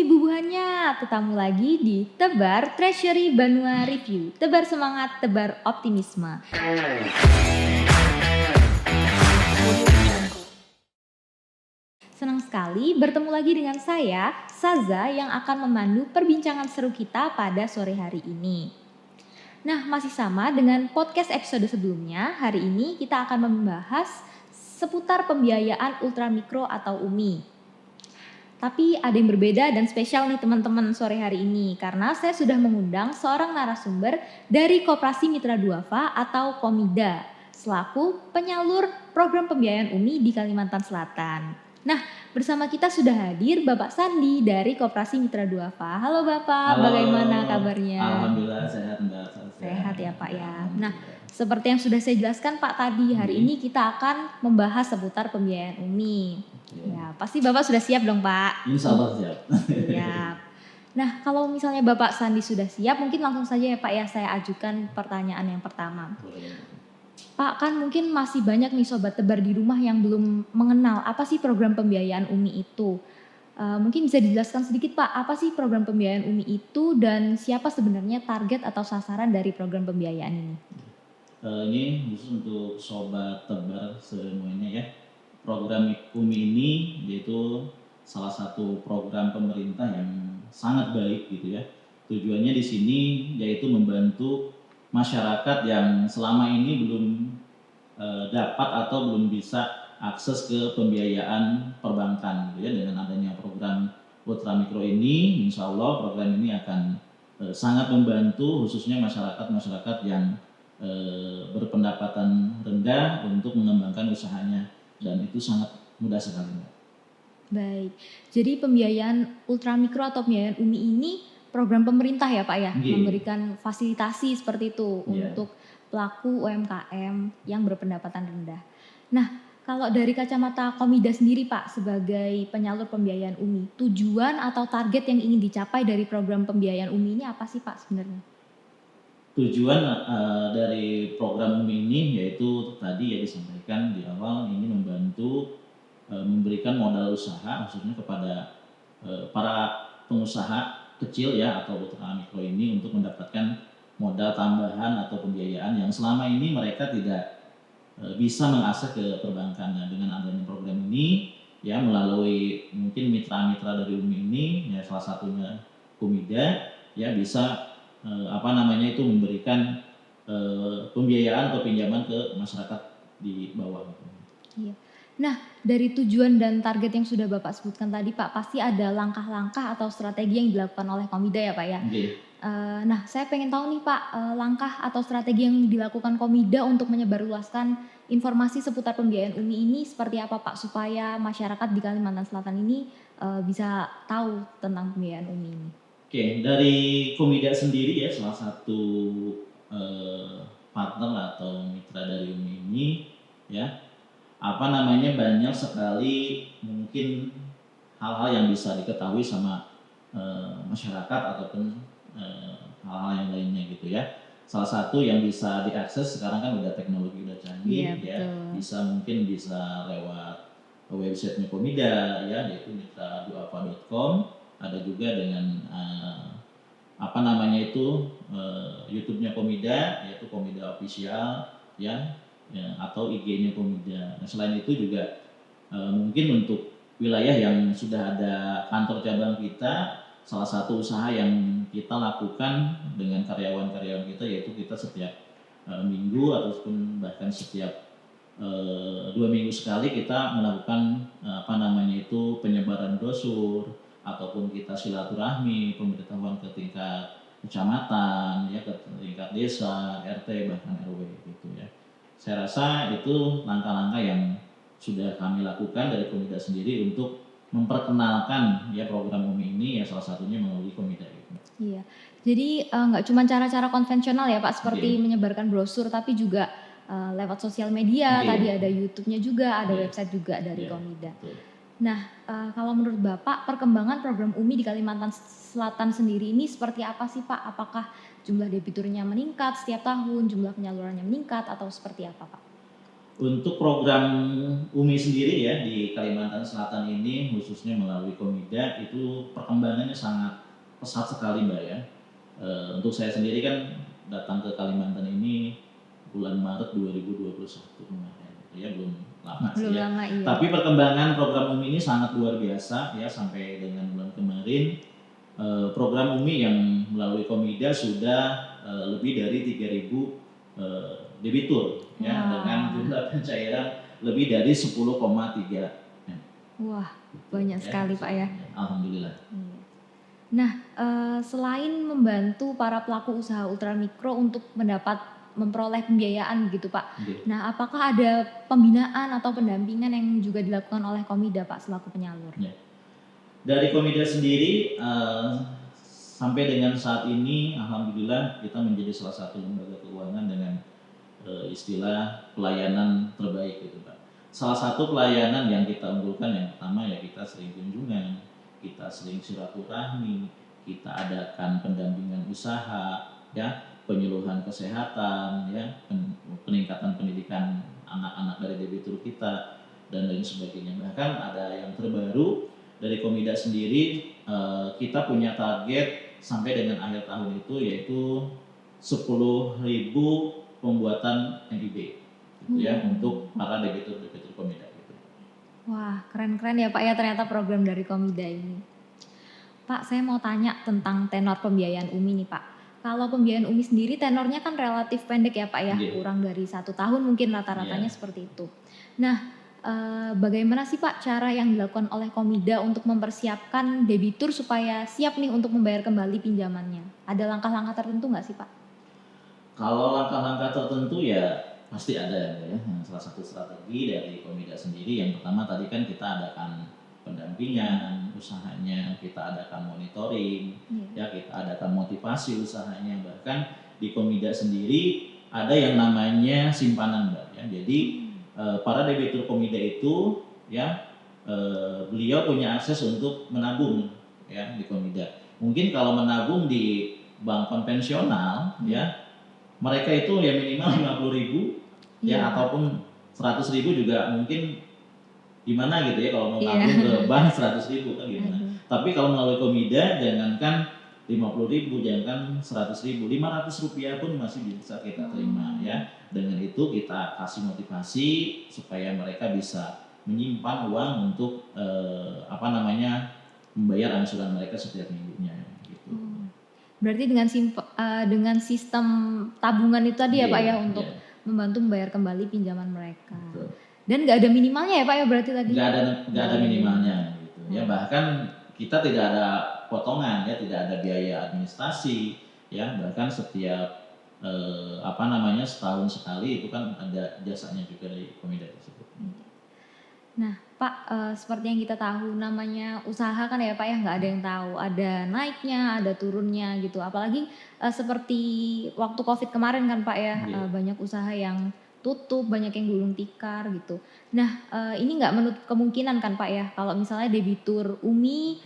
sepi bubuhannya, tetamu lagi di Tebar Treasury Banua Review. Tebar semangat, tebar optimisme. Senang sekali bertemu lagi dengan saya, Saza, yang akan memandu perbincangan seru kita pada sore hari ini. Nah, masih sama dengan podcast episode sebelumnya, hari ini kita akan membahas seputar pembiayaan ultramikro atau UMI. Tapi ada yang berbeda dan spesial nih teman-teman sore hari ini, karena saya sudah mengundang seorang narasumber dari Koperasi Mitra Duafa atau Komida, selaku penyalur program pembiayaan UMI di Kalimantan Selatan. Nah, bersama kita sudah hadir Bapak Sandi dari Koperasi Mitra Duafa. Halo Bapak, Halo, bagaimana kabarnya? Alhamdulillah sehat Mbak. Sehat ya Pak ya. Nah, seperti yang sudah saya jelaskan Pak tadi, hari ini kita akan membahas seputar pembiayaan UMI. Ya, pasti Bapak sudah siap dong Pak? Insya Allah siap. Siap. Nah, kalau misalnya Bapak Sandi sudah siap, mungkin langsung saja ya Pak ya saya ajukan pertanyaan yang pertama. Pak, kan mungkin masih banyak nih sobat tebar di rumah yang belum mengenal apa sih program pembiayaan UMI itu. Mungkin bisa dijelaskan sedikit Pak, apa sih program pembiayaan UMI itu dan siapa sebenarnya target atau sasaran dari program pembiayaan ini? Ini khusus untuk sobat tebar semuanya ya. Program UMI ini yaitu salah satu program pemerintah yang sangat baik gitu ya. Tujuannya di sini yaitu membantu masyarakat yang selama ini belum dapat atau belum bisa akses ke pembiayaan perbankan gitu ya. Dengan adanya program ultramikro ini, insya Allah program ini akan sangat membantu khususnya masyarakat yang berpendapatan rendah untuk mengembangkan usahanya, dan itu sangat mudah sekali. Baik, jadi pembiayaan ultramikro atau pembiayaan UMI ini program pemerintah ya Pak ya, memberikan fasilitasi seperti itu untuk pelaku UMKM yang berpendapatan rendah. Nah, kalau dari kacamata Komida sendiri Pak, sebagai penyalur pembiayaan UMI, tujuan atau target yang ingin dicapai dari program pembiayaan UMI ini apa sih Pak sebenarnya? Tujuan dari program UMI ini yaitu tadi ya disampaikan di awal, ini membantu memberikan modal usaha khususnya kepada para pengusaha kecil ya atau ultramikro ini untuk mendapatkan modal tambahan atau pembiayaan yang selama ini mereka tidak bisa mengakses ke perbankan. Nah, dengan adanya program ini ya melalui mungkin mitra-mitra dari UMI ini ya salah satunya Komida ya bisa itu memberikan pembiayaan atau pinjaman ke masyarakat di bawah. Iya. Nah, dari tujuan dan target yang sudah Bapak sebutkan tadi Pak, pasti ada langkah-langkah atau strategi yang dilakukan oleh Komida ya Pak ya. Nah, saya pengen tahu nih Pak, langkah atau strategi yang dilakukan Komida untuk menyebarluaskan informasi seputar pembiayaan UMI ini seperti apa Pak, supaya masyarakat di Kalimantan Selatan ini bisa tahu tentang pembiayaan UMI ini. Oke, dari Komida sendiri ya salah satu partner atau mitra dari UMI ini ya banyak sekali mungkin hal-hal yang bisa diketahui sama masyarakat ataupun hal-hal yang lainnya gitu ya. Salah satu yang bisa diakses sekarang kan udah teknologi udah canggih ya, mungkin bisa lewat websitenya Komida ya, yaitu mitraduafa.com. Ada juga dengan YouTube-nya Komida, yaitu Komida Official ya, atau IG-nya Komida. Nah, selain itu juga mungkin untuk wilayah yang sudah ada kantor cabang kita, salah satu usaha yang kita lakukan dengan karyawan-karyawan kita yaitu kita setiap minggu ataupun bahkan setiap 2 minggu sekali kita melakukan penyebaran brosur ataupun kita silaturahmi pemberitahuan ke tingkat kecamatan ya, ke tingkat desa, RT bahkan RW gitu ya. Saya rasa itu langkah-langkah yang sudah kami lakukan dari Komida sendiri untuk memperkenalkan ya program UMI ini ya, salah satunya melalui Komida itu. Iya, jadi nggak cuma cara-cara konvensional ya Pak, seperti menyebarkan brosur, tapi juga lewat sosial media. Tadi ada YouTube-nya juga, ada website juga dari Komida. Nah, kalau menurut Bapak perkembangan program UMI di Kalimantan Selatan sendiri ini seperti apa sih Pak? Apakah jumlah debiturnya meningkat setiap tahun, jumlah penyalurannya meningkat, atau seperti apa Pak? Untuk program UMI sendiri ya di Kalimantan Selatan ini khususnya melalui Komida itu perkembangannya sangat pesat sekali Mbak ya. Untuk saya sendiri kan datang ke Kalimantan ini bulan Maret 2021 kemarin, ya belum lama sih Belum ya. lama iya. Tapi perkembangan program UMI ini sangat luar biasa ya sampai dengan bulan kemarin program UMI yang melalui Komida sudah lebih dari 3.000 debitur ya dengan jumlah pencairan lebih dari 10,3 M. Wah, banyak sekali Pak ya. Alhamdulillah. Iya. Nah, selain membantu para pelaku usaha ultramikro untuk memperoleh pembiayaan gitu Pak. Oke. Nah, apakah ada pembinaan atau pendampingan yang juga dilakukan oleh Komida Pak selaku penyalur? Ya. Dari Komida sendiri sampai dengan saat ini alhamdulillah kita menjadi salah satu lembaga keuangan dengan istilah pelayanan terbaik gitu Pak. Salah satu pelayanan yang kita unggulkan yang pertama ya kita sering kunjungan, kita sering silaturahmi, kita adakan pendampingan usaha, ya penyuluhan kesehatan, ya peningkatan pendidikan anak-anak dari debitur kita dan lain sebagainya. Bahkan ada yang terbaru dari Komida sendiri kita punya target sampai dengan akhir tahun itu yaitu 10.000 pembuatan NIB gitu ya untuk para debitur-debitur Komida gitu. Wah, keren-keren ya Pak ya ternyata program dari Komida ini. Pak, saya mau tanya tentang tenor pembiayaan UMI nih Pak. Kalau pembiayaan UMI sendiri tenornya kan relatif pendek ya Pak ya, kurang dari 1 tahun mungkin rata-ratanya seperti itu. Nah, bagaimana sih Pak cara yang dilakukan oleh Komida untuk mempersiapkan debitur supaya siap nih untuk membayar kembali pinjamannya? Ada langkah-langkah tertentu nggak sih Pak? Kalau langkah-langkah tertentu ya pasti ada ya. Salah satu strategi dari Komida sendiri yang pertama tadi kan kita adakan pendampingan usahanya, kita adakan monitoring, ya kita adakan motivasi usahanya. Bahkan di Komida sendiri ada yang namanya simpanan Mbak ya. Jadi para debitur Komida itu ya beliau punya akses untuk menabung ya di Komida. Mungkin kalau menabung di bank konvensional ya mereka itu ya minimal 50.000 ya ataupun 100.000 juga mungkin gimana gitu ya kalau mau nabung ke bank 100.000 kan gimana. Tapi kalau melalui Komida jangankan 50.000, jangankan 100.000, 500 rupiah pun masih bisa kita terima ya. Dengan itu kita kasih motivasi supaya mereka bisa menyimpan uang untuk membayar angsuran mereka setiap minggunya gitu. Berarti dengan sistem tabungan itu tadi ya Pak ya untuk membantu membayar kembali pinjaman mereka. Betul. Dan nggak ada minimalnya ya Pak ya berarti tadi? Nggak ada minimalnya gitu ya. Bahkan kita tidak ada potongan ya, tidak ada biaya administrasi ya. Bahkan setiap setahun sekali itu kan ada jasanya juga dari Komida tersebut. Nah Pak, seperti yang kita tahu namanya usaha kan ya Pak ya nggak ada yang tahu, ada naiknya, ada turunnya gitu. Apalagi seperti waktu COVID kemarin kan Pak ya, banyak usaha yang tutup, banyak yang gulung tikar gitu. Nah ini nggak menutup kemungkinan kan Pak ya kalau misalnya debitur UMI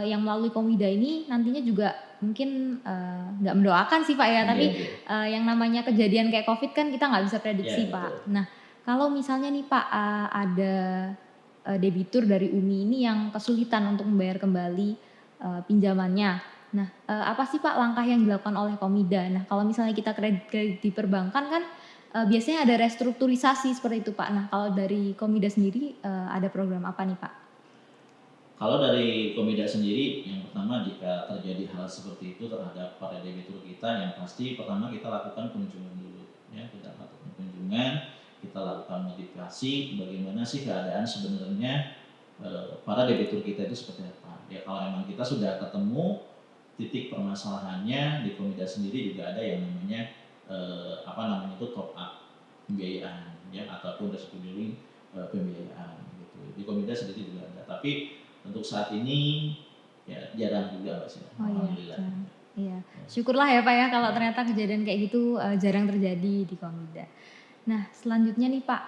yang melalui Komida ini nantinya juga mungkin nggak mendoakan sih Pak ya, tapi yang namanya kejadian kayak COVID kan kita nggak bisa prediksi Pak. Nah kalau misalnya nih Pak ada debitur dari UMI ini yang kesulitan untuk membayar kembali pinjamannya. Nah, apa sih Pak langkah yang dilakukan oleh Komida? Nah, kalau misalnya kita kredit di perbankan kan biasanya ada restrukturisasi seperti itu Pak. Nah, kalau dari Komida sendiri ada program apa nih Pak? Kalau dari Komida sendiri, yang pertama jika terjadi hal seperti itu terhadap para debitur kita, yang pasti pertama kita lakukan kunjungan dulu, ya kita lakukan kunjungan. Kita lakukan motivasi bagaimana sih keadaan sebenarnya para debitur kita itu seperti apa. Ya kalau memang kita sudah ketemu titik permasalahannya di Komida sendiri juga ada yang namanya itu top up pembiayaan ya ataupun rescheduling pembiayaan gitu. Di Komida sendiri juga ada. Tapi untuk saat ini ya jarang juga Mbak Sina. Alhamdulillah. Iya. Syukurlah ya Pak ya kalau ternyata kejadian kayak gitu jarang terjadi di Komida. Nah selanjutnya nih Pak,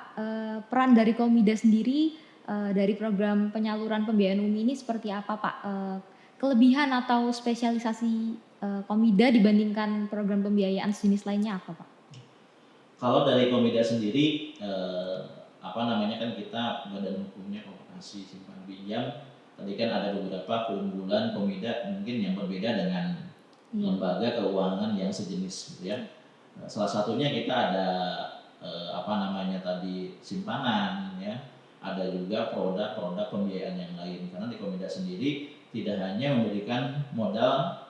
peran dari Komida sendiri dari program penyaluran pembiayaan UMI ini seperti apa Pak? Kelebihan atau spesialisasi Komida dibandingkan program pembiayaan sejenis lainnya apa Pak? Kalau dari Komida sendiri, apa namanya kan kita badan hukumnya Koperasi Simpan Pinjam. Tadi kan ada beberapa keunggulan Komida mungkin yang berbeda dengan lembaga keuangan yang sejenis gitu ya. Salah satunya kita ada apa namanya tadi simpanan ya. Ada juga produk-produk pembiayaan yang lain karena di Komida sendiri tidak hanya memberikan modal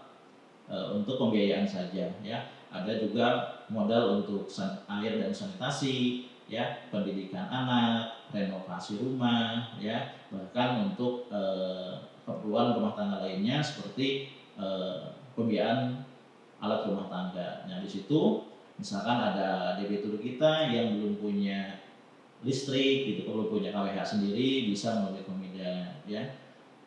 untuk pembiayaan saja ya, ada juga modal untuk air dan sanitasi ya, pendidikan anak, renovasi rumah ya, bahkan untuk keperluan rumah tangga lainnya seperti pembiayaan alat rumah tangga. Nah di situ misalkan ada debitur kita yang belum punya listrik gitu, belum punya KWH sendiri, bisa melalui Komida ya.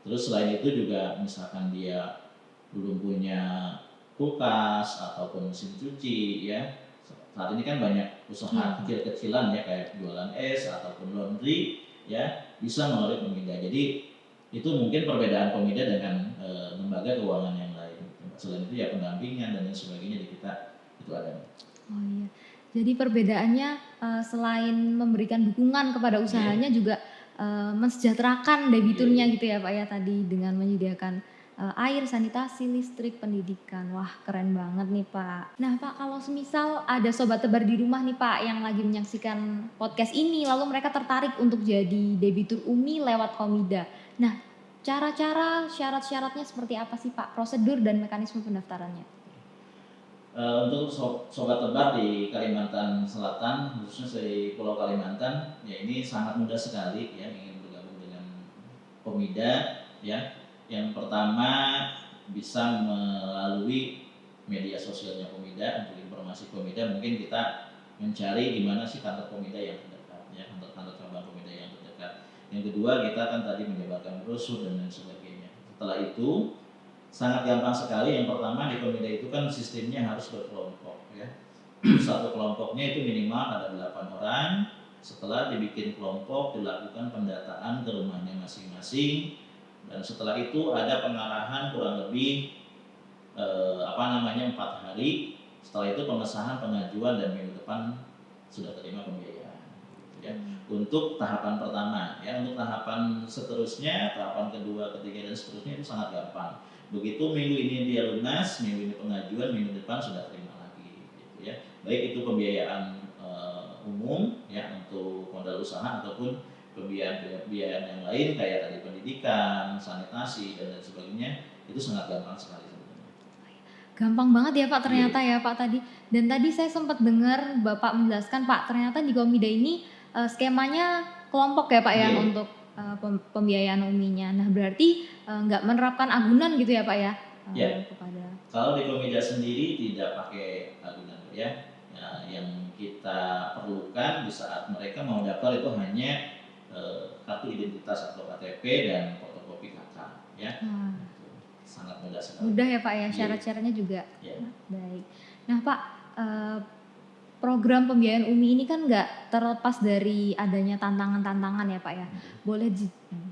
Terus selain itu juga misalkan dia belum punya kulkas ataupun mesin cuci ya. Saat ini kan banyak usaha kecil-kecilan ya kayak jualan es ataupun laundry ya, bisa melalui Komida. Jadi itu mungkin perbedaan Komida dengan lembaga keuangan yang lain. Selain itu ya pendampingan dan lain sebagainya di kita itu ada. Oh iya. Jadi perbedaannya selain memberikan dukungan kepada usahanya juga mensejahterakan debiturnya gitu ya Pak ya, tadi dengan menyediakan air, sanitasi, listrik, pendidikan. Wah keren banget nih Pak. Nah Pak, kalau semisal ada sobat tebar di rumah nih Pak yang lagi menyaksikan podcast ini, lalu mereka tertarik untuk jadi debitur UMI lewat Komida. Nah cara-cara, syarat-syaratnya seperti apa sih Pak? Prosedur dan mekanisme pendaftarannya? Untuk sobat tebar di Kalimantan Selatan, khususnya di Pulau Kalimantan, ya ini sangat mudah sekali ya ingin bergabung dengan Komida ya. Yang pertama bisa melalui media sosialnya Komida. Untuk informasi Komida mungkin kita mencari di mana sih kantor Komida yang terdekat ya, kantor-kantor cabang Komida yang terdekat. Yang kedua kita kan tadi menyebarkan brosur dan lain sebagainya. Setelah itu sangat gampang sekali. Yang pertama di Komida itu kan sistemnya harus berkelompok ya. Satu kelompoknya itu minimal ada 8 orang. Setelah dibikin kelompok dilakukan pendataan ke rumahnya masing-masing, dan setelah itu ada pengarahan kurang lebih 4 hari. Setelah itu pengesahan pengajuan dan minggu depan sudah terima pembiayaan ya. Untuk tahapan pertama ya, untuk tahapan seterusnya, tahapan kedua, ketiga dan seterusnya itu sangat gampang. Begitu minggu ini dia lunas, minggu ini pengajuan, minggu depan sudah terima lagi gitu ya. Baik itu pembiayaan umum ya untuk modal usaha ataupun pembiayaan yang lain kayak tadi pendidikan, sanitasi dan lain sebagainya, itu sangat gampang sekali sebenarnya. Gampang banget ya Pak ternyata ya Pak tadi. Dan tadi saya sempat dengar Bapak menjelaskan Pak, ternyata di Komida ini skemanya kelompok ya Pak ya untuk pembiayaan UMI-nya. Nah berarti nggak menerapkan agunan gitu ya Pak ya? Kepada. Kalau di Komida sendiri tidak pakai agunan ya. Nah, yang kita perlukan di saat mereka mau daftar itu hanya kartu identitas atau KTP dan fotokopi KK ya. Sangat mudah sekali. Mudah ya Pak ya, syarat-syaratnya juga. Baik. Nah Pak, program pembiayaan UMI ini kan nggak terlepas dari adanya tantangan-tantangan ya Pak ya.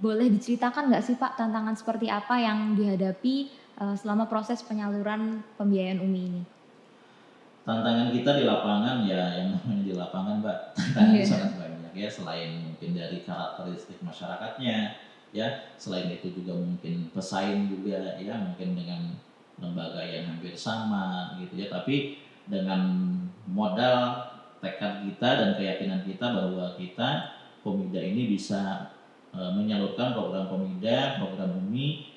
Boleh diceritakan nggak sih Pak tantangan seperti apa yang dihadapi selama proses penyaluran pembiayaan UMI ini? Tantangan kita di lapangan ya, yang namanya di lapangan Mbak, tantangan sangat banyak ya, selain mungkin dari karakteristik masyarakatnya ya, selain itu juga mungkin pesaing juga ya, mungkin dengan lembaga yang hampir sama gitu ya, tapi dengan modal tekad kita dan keyakinan kita bahwa kita Komida ini bisa menyalurkan program Komida, program UMI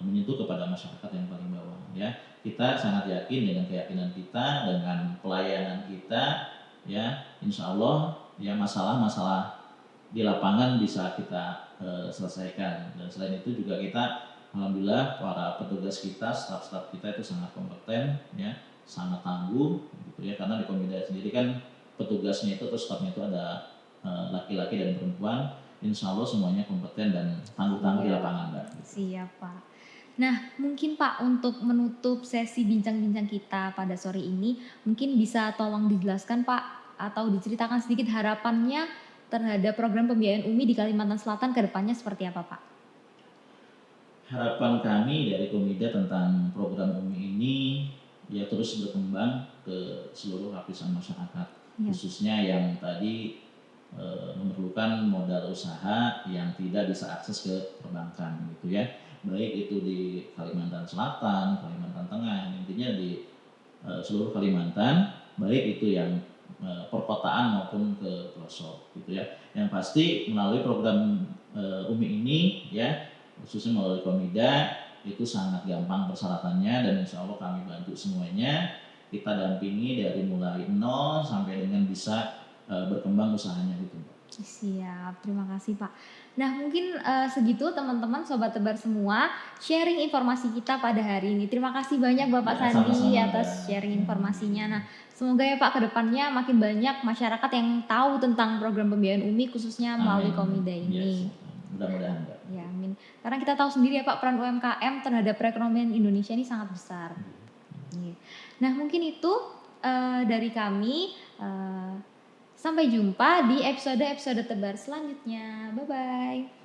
menyentuh kepada masyarakat yang paling bawah ya. Kita sangat yakin dengan keyakinan kita, dengan pelayanan kita ya, insya Allah ya masalah-masalah di lapangan bisa kita selesaikan. Dan selain itu juga kita alhamdulillah para petugas kita, staf-staf kita itu sangat kompeten ya, sangat tangguh gitu ya, karena di Komida sendiri kan petugasnya itu atau stafnya itu ada laki-laki dan perempuan. Insya Allah semuanya kompeten dan tangguh-tangguh di lapangan Mbak. Siap Pak. Nah mungkin Pak untuk menutup sesi bincang-bincang kita pada sore ini, mungkin bisa tolong dijelaskan Pak atau diceritakan sedikit harapannya terhadap program pembiayaan UMI di Kalimantan Selatan ke depannya seperti apa Pak? Harapan kami dari Komida tentang program UMI ini ya terus berkembang ke seluruh lapisan masyarakat. Iya. khususnya yang tadi memerlukan modal usaha yang tidak bisa akses ke perbankan gitu ya, baik itu di Kalimantan Selatan, Kalimantan Tengah, intinya di seluruh Kalimantan, baik itu yang perkotaan maupun ke pelosok gitu ya. Yang pasti melalui program UMI ini ya, khususnya melalui Komida itu sangat gampang persyaratannya, dan insya Allah kami bantu semuanya. Kita dampingi dari mulai nol sampai dengan bisa berkembang usahanya gitu. Siap, terima kasih Pak. Nah mungkin segitu teman-teman Sobat Tebar semua sharing informasi kita pada hari ini. Terima kasih banyak Bapak Ya, Sandi sama-sama atas sharing informasinya. Nah semoga ya Pak kedepannya makin banyak masyarakat yang tahu tentang program pembiayaan UMI khususnya melalui Komida ini. Yes, mudah-mudahan Mbak. Ya amin. Karena kita tahu sendiri ya Pak peran UMKM terhadap perekonomian Indonesia ini sangat besar. Iya. Nah mungkin itu dari kami. Sampai jumpa di episode-episode Tebar selanjutnya. Bye-bye.